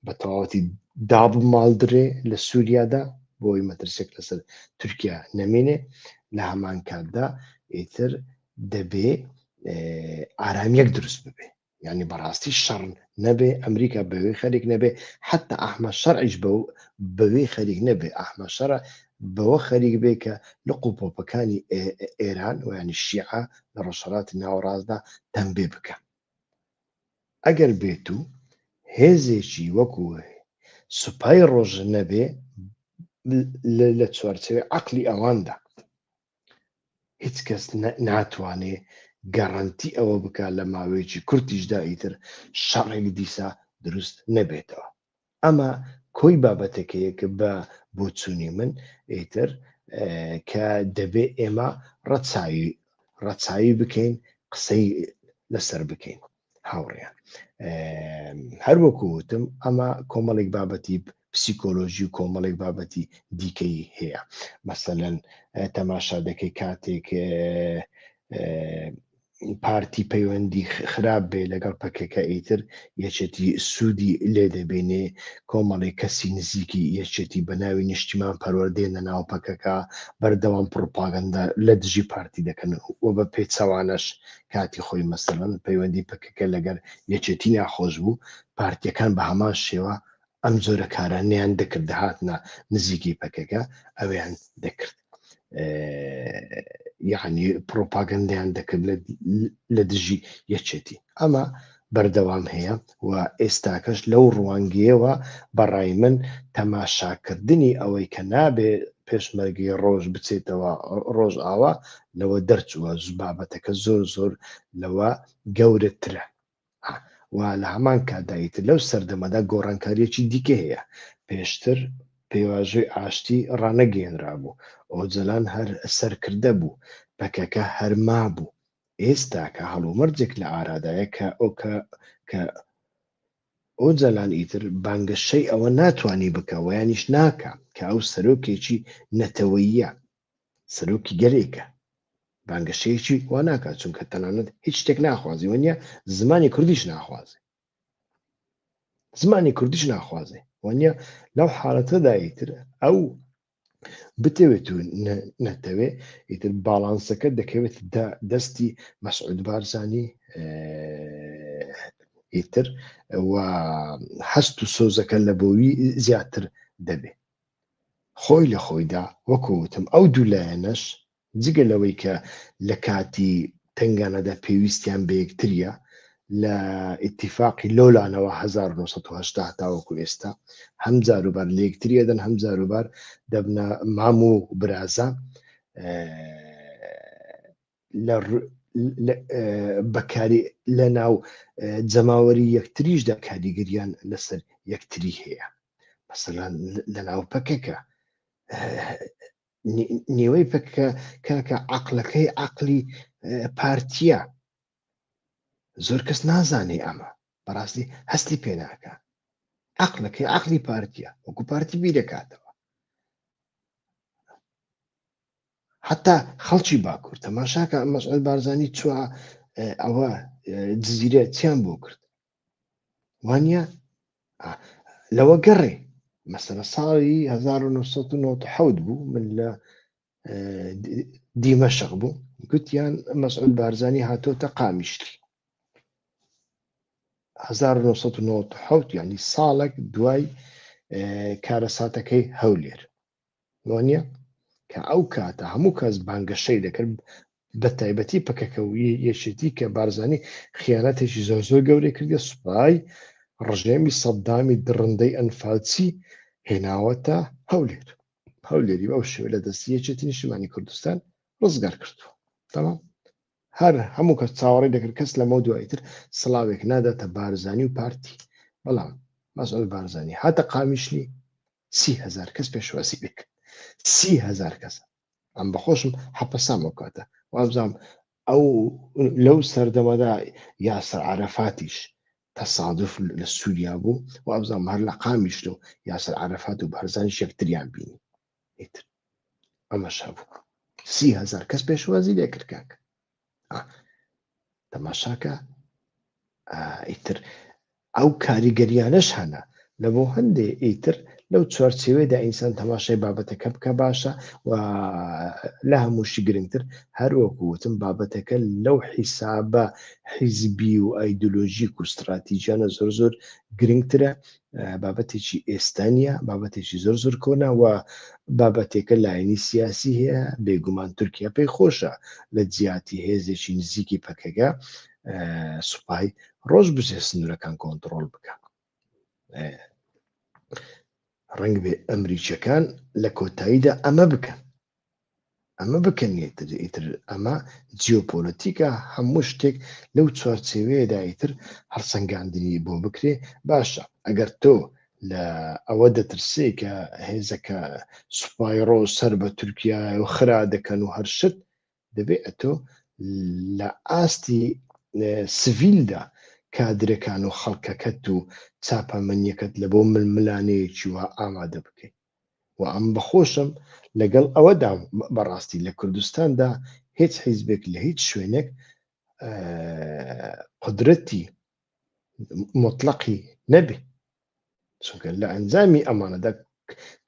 بە تەواوەتی داب ماڵدرێ لە سووریادا بۆی مەترسێک لەسەر تورکیا نەمێنێ لە هەمان کاتدا ئیتر دەبێ ئارامیەک دروست ببێ یعنی بەڕاستی شەڕ نەبێ ئەمریکا بەوەی خەریک نەبێ حتا ئەحمە شەرعیش بەوەی خەریک نەبێ ئەحمە شەرع بەوە خەریک بێ کە لە قوپۆپەکانی ئێران و ینی شیعە لە ڕۆژهەڵاتی ناوەڕاستدا تەنبێ بکە ئەگەر بێت و هێزێکی وەکو سوپای ڕۆژ نەبێ لە چوارچێوەی عەقلی ئەواندا هیچ کەس ناتوانێ گەڕەنتی ئەوە بکە لە ماوەیەکی کورتیشدا ئیتر شەڕێک دیسا دروست نەبێتەوە ئەمە کۆی بابەتەکەیە کە بە بۆچوونی من ئیتر کە دەبێ ئێمە ڕەچاوی بکەین قسەی لەسەر بکەین هاوڕێیان هەروەکو وتم ئەمە کۆمەڵێک بابەتی پسیکۆلۆژی و کۆمەڵێک بابەتی دیکەی هەیە مەسەلەن تەماشا دەکەی کاتێک پارتی پەیوەندی خراپ بێ لەگەڵ پەکەکە ئیتر یەکێتی سوودی لێ دەبێنێ کۆمەڵی کەسی نزیکی یەکێتی بە ناوی نیشتیمان پەروەردێنە ناو پەکەکە بەردەوام پڕۆپاگەندا لە دژی پارتی دەکەن و بە پێچەوانەش کاتی خۆی مەسەڵەن پەیوەندی پەکەکە لەگەر یەکێتی ناخۆش بوو پارتیەکان بە هەمان شێوە ئەم جۆرە کارانیان دەکرد دەهاتنە نزیکی پەکەکە ئەویان دەکرد یعنی پرۆپاگەندیان دەکرد لە دژی یەکێتی ئەمە بەردەوام هەیە و ئێستاکەش لەو ڕوانگەیەوە بەڕای من تەماشاکردنی ئەوەی کە نابێ پێشمەرگی ڕۆژ بچێتەوە ڕۆژ ئاوا لەوە دەرچووە بابەتەکە زۆر زۆر لەوە گەورەترە و لە هەمان کاتدایتر لەو سەردەمەدا گۆڕانکاریەکی دیکە هەیە پێشتر پێواژۆی ئاشتی ڕانەگەێنرا بوو ئۆجەلان هەر سەرکردە بوو پەکەکە هەرما بوو ئێستا کە هەڵومەرجێک لە ئارادایە کە ئۆجەلان ئیتر بانگەشەی ئەوە ناتوانانی بکە ویانیش ناکە کە ئەو سەرۆکێکی نەتەوەییە سەرۆکی گەرێکە بانگەشەیەکی وا ناکات چونکە تەنانەت هیچ شتێک ناخوازی وەنیە زمانی کوردیش ناخوازی زمانی کوردیش ناخوازێ وەنیە لەو حاڵەتەدا ئیتر ئەو بتەوێت و نەتەوێ ئیتر باڵانسەکە دەکەوێت دەستی مەسعود بارزانی ئیتر و هەست و سۆزەکە لە بۆوی زیاتر دەبێ خۆی لە خۆیدا وەکوتم ئەو دوولایەنەش جگە لەوەی کە لە کاتی تنگانەدا پێویستیان بە یەکتریە لە ئیتیفاقی لۆلانەوە 1970 تاوەکو ئێستا هەم جاروبار لە یەکتریە دەن هەم جاروبار دەبنە مام و برازە بەکاری لە ناو جەماوەری یەکتریشدا کاریگەریان لەسەر یەکتری هەیە مەسەلەن لە ناو پەکەکە نێوەی پەکە کاکە عەقڵەکەی عەقڵی پارتیە زۆر کەس نازانێ ئەمە بەڕاستی هەستی پێ ناکە عەقڵەکەی عەقڵی پارتیە وەکو پارتی بیرەکاتەوە حتا خەڵکی باکوور تەماشاکە مەسعود بارزانی چووە ئەوە جزیرە چیان بۆ کرد وانە لەوە گەڕێ مەسەلە ساڵی 1990 بوو من لە دیمەشق بوو گوتیان مەسعود بارزانی هاتۆتە قامیشلی 1990 یعنی ساڵێک دوای کارەساتەکەی هەولێر وانە کە ئەو کاتە هەموو کەس بانگەشەی دەکرد بە تایبەتی پەکەکەوی یەشێتی کە بارزانی خیانەتێکی زۆر زۆر گەورەی کردە سوپای ڕژێمی سەددامی درڕندەی ئەنفاچی هێناوەتە هەولێری بەو شێوە لە دەستی یەکێتی نیشتیمانی کوردستان ڕزگار کردووە تەمام هەر هەموو کەس چاوەڕێی دەکرد کەس لەمە دوایتر سڵاوێک ناداتە بارزانی و پارتی بەڵام مەسعود بارزانی هاتە قامیشلی 30,000 کەس پێشوازی بکرد 30,000 کەس ئەم بەخۆشم حەپەسامە کاتە وابزانام ئەو لەو سەردەمەدا یاسر عەرەفاتیش تەسادف لە سووریا بوو وابزانام هەر لە قامیشلە و یاسر عەرەفات و بارزانیش یەکتریان بینی ئیتر ئەمەش هەبوو 30,000 کەس پێشوازی لێکرد کاکە تەماشاکە ئیتر ئەو کاریگەریانەش هەنا لە بۆ هەندێ ئیتر لەو چوارچێوەیەدا ئینسان تەماشای بابەتەکە بکە باشە و لە هەمووشی گرنگتر هەروەکو وتم بابەتەکە لەو حیسابە حیزبی و ئایدۆلۆژیک و استراتیژیانە زۆر گرنگترە بابەتێکی ئێستانیە بابەتێکی زۆر کۆنا و بابەتێکە لایەنی سیاسی هەیە بێگومان تورکیا پێی خۆشە لە جیاتی هێزێکی نزیکی پەکەکە سوپای ڕۆژ بژێ سنوورەکان کۆنتڕۆڵ بکە ڕەنگ بێ ئەمریکیەکان لە کۆتاییدا ئەمە بکەن ئیتر ئەمە جیۆپۆلۆتیکە هەموو شتێک لەو چوارچێوەیەدا ئیتر هەڵسەنگاندنی بۆ بکرێ باشە ئەگەر تۆ لە ئەوە دەترسێ کە هێزەکە سوپای ڕۆ سەر بە تورکیا و خرا دەکەن و هەرشت دەبێت تۆ لە ئاستی سڤیلدا کادرەکان و خەڵکەکەت و چاپەمەنیەکەت لە بۆ ململانەیەکی وە ئامادە بکەیت و ئەم بەخۆشم لەگەڵ ئەوەدا بەڕاستی لە کوردستاندا هیچ حیزبێک لە هیچ شوێنێک قدرەتی مطلقی نەبێ چونکە لە ئەنجامی ئەمانەدا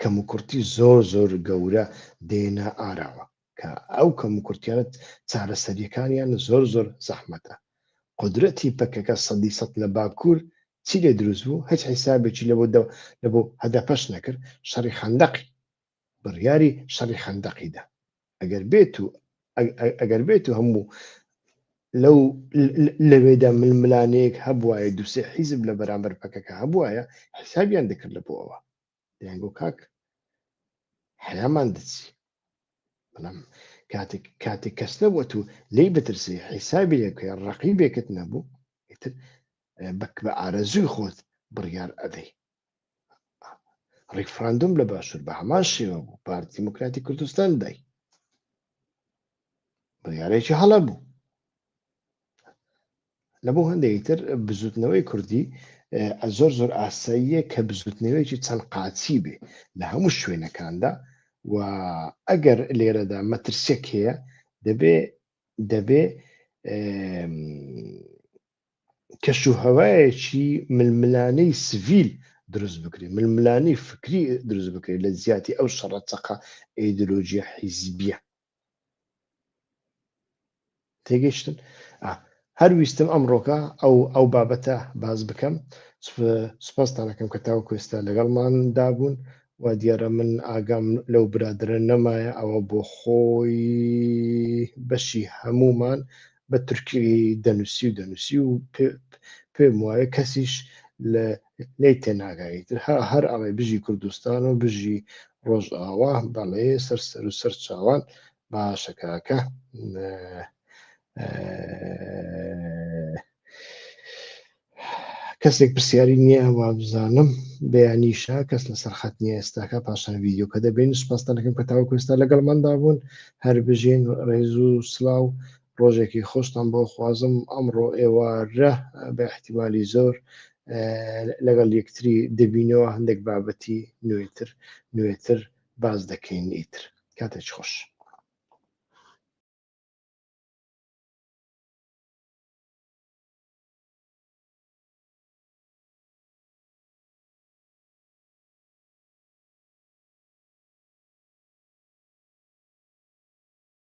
کەم و کورتی زۆر گەورە دێنە ئاراوە کە ئەو کەم و کورتیانت چارەسەریەکانیان زۆر زەحمەتە قدرەتی پەکەکە 100% لە باکوور چی لێ دروست بوو هیچ حیسابێکی لە بۆ هەدەپەش نەکرد شەڕی خەندەقی بڕیاری شەڕی خەندەقیدا ئەگەر بێت و هەموو لەوێدا ململانەیەک هەبوایە دووسێ حیزب لە بەرامبەر پەکەکە هەبوایە حسابیان دەکرد لە بۆ ئەوە دەیانگۆ کاک حەیامان دەچی بەڵام کاتێک کەس نەبووە و لی بترسی حیسابی لێکە ڕەقیبێکت نەبوو ئیتر بە ئارەزووی خۆت بڕیار ئەدەی ڕیفراندۆم لە باشوور بە هەمان شێوە بوو پارتی دیموکراتی کوردستان دای بڕیارێکی هەڵە بوو لە بۆ هەندێکی تر بزوتنەوەی کوردی زۆر ئاساییە کە بزوتنەوەیکی چەند قاچی بێ لە هەموو شوێنەکاندا و ئەگەر لێرەدا مەترسێک هەیە دەبێ کەشوهەوایەکی ململانەی سڤیل دروست بکرێ ململانەی فکری دروست بکرێت لە زیاتی ئەو شەڕەچەقە ئیدۆلۆژیە حیزبیە تێگەیشتن هەرویستم ئەمڕۆکە ئەو بابەتە باز بکەم سوپاستانەکەم کە تاوەکو ئێستا لەگەڵماندا بوون و دیارە من ئاگام لەو برادرە نەمایە ئەوە بۆ خۆی بەشی هەمومان بە تورکی دەنووسی و پێم وایە کەسیش لێ تێناگاییتر هەر ئەڵێ بژی کوردستان و بژی ڕۆژئاوا بەڵێ سەر و سەر چاوان باشە کاکە کەسێک پرسیاری نییە وا بزانم بەیانیشە کەس لە سەرخەت نییە ئێستاکە پاشان ڤیدیۆکە دەبین سوپاسدانەکەم کە تاوەکو ئێستا لەگەڵماندا بوون هەر بژین ڕێز و سڵاو ڕۆژێکی خۆشتان بۆ خوازم ئەمڕۆ ئێوارە بە احتیمالی زۆر لەگەڵ یەکتری دەبینەوە هەندێک بابەتی نوێتر باز دەکەین ئیتر کاتێکی خۆش